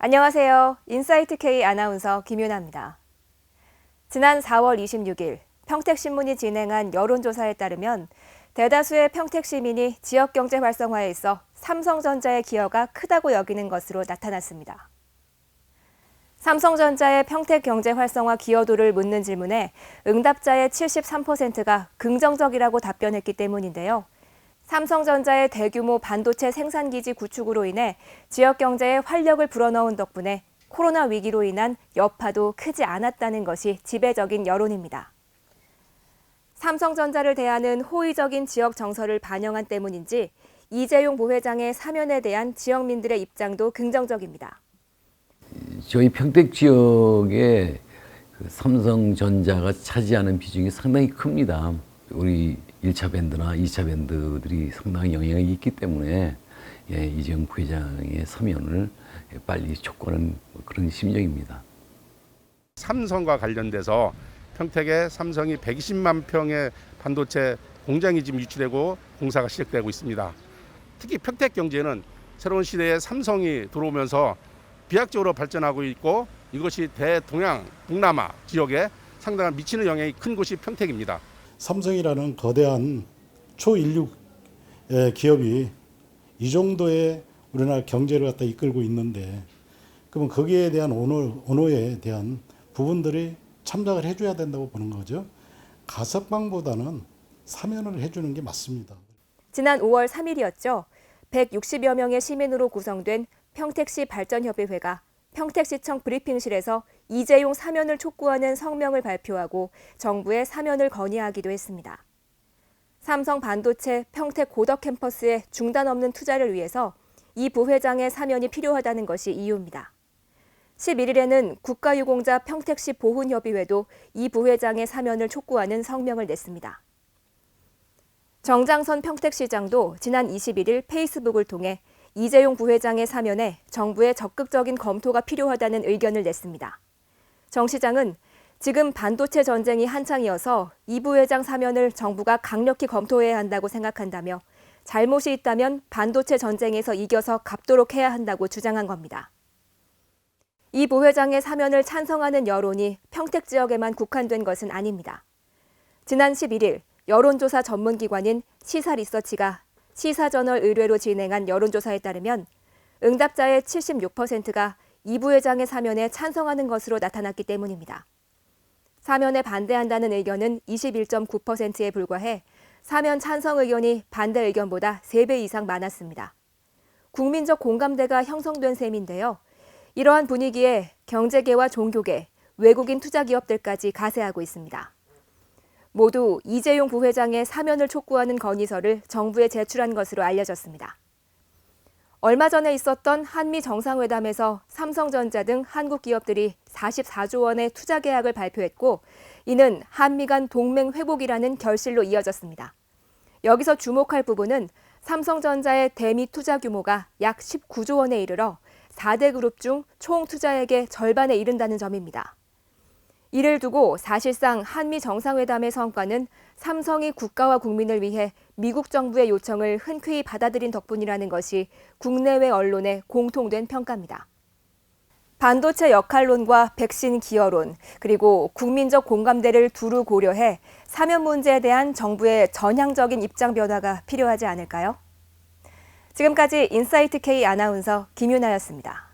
안녕하세요. 인사이트 K 아나운서 김윤아입니다. 지난 4월 26일 평택신문이 진행한 여론조사에 따르면 대다수의 평택 시민이 지역경제 활성화에 있어 삼성전자의 기여가 크다고 여기는 것으로 나타났습니다. 삼성전자의 평택 경제 활성화 기여도를 묻는 질문에 응답자의 73%가 긍정적이라고 답변했기 때문인데요. 삼성전자의 대규모 반도체 생산기지 구축으로 인해 지역 경제에 활력을 불어넣은 덕분에 코로나 위기로 인한 여파도 크지 않았다는 것이 지배적인 여론입니다. 삼성전자를 대하는 호의적인 지역 정서를 반영한 때문인지 이재용 부회장의 사면에 대한 지역민들의 입장도 긍정적입니다. 저희 평택 지역에 삼성전자가 차지하는 비중이 상당히 큽니다. 우리 1차 밴드나 2차 밴드들이 상당히 영향이 있기 때문에 이재용 부회장의 사면을 빨리 촉구하는 그런 심정입니다. 삼성과 관련돼서 평택에 삼성이 120만 평의 반도체 공장이 지금 유치되고 공사가 시작되고 있습니다. 특히 평택 경제는 새로운 시대에 삼성이 들어오면서 비약적으로 발전하고 있고 이것이 대동양, 동남아 지역에 상당한 미치는 영향이 큰 곳이 평택입니다. 삼성이라는 거대한 초인류 기업이 이 정도의 우리나라 경제를 갖다 이끌고 있는데 그러면 거기에 대한 언어에 대한 부분들이 참작을 해줘야 된다고 보는 거죠. 가석방보다는 사면을 해주는 게 맞습니다. 지난 5월 3일이었죠. 160여 명의 시민으로 구성된 평택시 발전협의회가 평택시청 브리핑실에서 이재용 사면을 촉구하는 성명을 발표하고 정부에 사면을 건의하기도 했습니다. 삼성 반도체 평택 고덕 캠퍼스의 중단 없는 투자를 위해서 이 부회장의 사면이 필요하다는 것이 이유입니다. 11일에는 국가유공자 평택시 보훈협의회도 이 부회장의 사면을 촉구하는 성명을 냈습니다. 정장선 평택시장도 지난 21일 페이스북을 통해 이재용 부회장의 사면에 정부의 적극적인 검토가 필요하다는 의견을 냈습니다. 정 시장은 지금 반도체 전쟁이 한창이어서 이 부회장 사면을 정부가 강력히 검토해야 한다고 생각한다며 잘못이 있다면 반도체 전쟁에서 이겨서 갚도록 해야 한다고 주장한 겁니다. 이 부회장의 사면을 찬성하는 여론이 평택 지역에만 국한된 것은 아닙니다. 지난 11일 여론조사 전문기관인 시사리서치가 시사저널 의뢰로 진행한 여론조사에 따르면 응답자의 76%가 이 부회장의 사면에 찬성하는 것으로 나타났기 때문입니다. 사면에 반대한다는 의견은 21.9%에 불과해 사면 찬성 의견이 반대 의견보다 3배 이상 많았습니다. 국민적 공감대가 형성된 셈인데요. 이러한 분위기에 경제계와 종교계, 외국인 투자기업들까지 가세하고 있습니다. 모두 이재용 부회장의 사면을 촉구하는 건의서를 정부에 제출한 것으로 알려졌습니다. 얼마 전에 있었던 한미 정상회담에서 삼성전자 등 한국 기업들이 44조 원의 투자 계약을 발표했고 이는 한미 간 동맹 회복이라는 결실로 이어졌습니다. 여기서 주목할 부분은 삼성전자의 대미 투자 규모가 약 19조 원에 이르러 4대 그룹 중 총 투자액의 절반에 이른다는 점입니다. 이를 두고 사실상 한미 정상회담의 성과는 삼성이 국가와 국민을 위해 미국 정부의 요청을 흔쾌히 받아들인 덕분이라는 것이 국내외 언론의 공통된 평가입니다. 반도체 역할론과 백신 기여론, 그리고 국민적 공감대를 두루 고려해 사면 문제에 대한 정부의 전향적인 입장 변화가 필요하지 않을까요? 지금까지 인사이트 K 아나운서 김윤아였습니다.